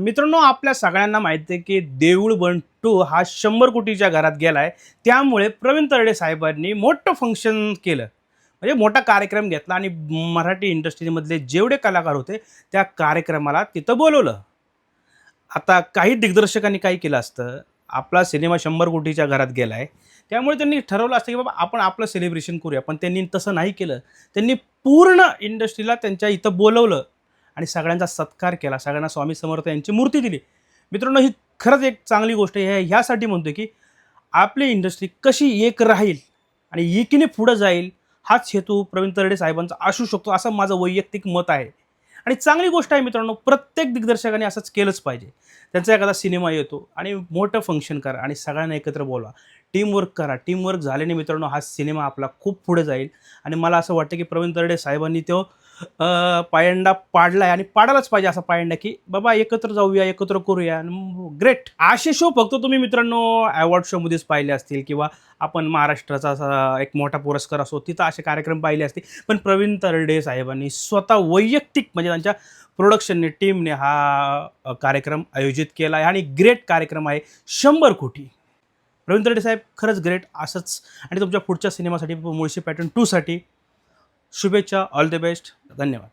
मित्रांनो, आपल्या सगळ्यांना माहिती आहे की देऊळ बंटू हा 100 कोटीच्या घरात गेलाय. त्यामुळे प्रवीण तरडे साहेबांनी मोठं फंक्शन केलं. म्हणजे मोठा कार्यक्रम घेतला आणि मराठी इंडस्ट्रीमधले जेवढे कलाकार होते त्या कार्यक्रमाला तिथं बोलवलं. आता काही दिग्दर्शकांनी काय केलं असतं, आपला सिनेमा 100 कोटीच्या घरात गेलाय, त्यामुळे त्यांनी ठरवलं असतं की बाबा आपण आपलं सेलिब्रेशन करूया. पण त्यांनी तसं नाही केलं. त्यांनी पूर्ण इंडस्ट्रीला त्यांच्या इथं बोलवलं आणि सगळ्यांचा सत्कार केला. सगळ्यांना स्वामी समर्थ यांची मूर्ती दिली. मित्रांनो, ही खरंच एक चांगली गोष्ट आहे. ह्यासाठी म्हणतोय की आपली इंडस्ट्री कशी एक राहील आणि एकीने पुढं जाईल, हाच हेतू प्रवीण तरडे साहेबांचा असू शकतो, असं माझं वैयक्तिक मत आहे. आणि चांगली गोष्ट आहे मित्रांनो, प्रत्येक दिग्दर्शकाने असंच केलंच पाहिजे. त्यांचा एखादा सिनेमा येतो आणि मोठं फंक्शन करा आणि सगळ्यांना एकत्र बोलवा. टीमवर्क करा. टीमवर्क झाल्याने मित्रांनो हा सिनेमा आपला खूप पुढे जाईल आणि मला असं वाटतं की प्रवीण तरडे साहेबांनी तो पायंडा पाडलाय आणि पाडायलाच पाहिजे असा पायंडा, की बाबा एकत्र जाऊया, एकत्र करूया. ग्रेट. असे शो फक्त तुम्ही मित्रांनो अवॉर्ड शोमध्येच पाहिले असतील किंवा आपण महाराष्ट्राचा असा एक मोठा पुरस्कार असो तिथं असे कार्यक्रम पाहिले असतील. पण प्रवीण तरडे साहेबांनी स्वतः वैयक्तिक म्हणजे त्यांच्या प्रोडक्शनने, टीमने हा कार्यक्रम आयोजित केला आहे आणि ग्रेट कार्यक्रम आहे 100 कोटी. प्रवीण तरडे साहेब खरंच ग्रेट. असंच आणि तुमच्या पुढच्या सिनेमासाठी मुळशी पॅटर्न 2 साठी शुभेच्छा. All the best. धन्यवाद.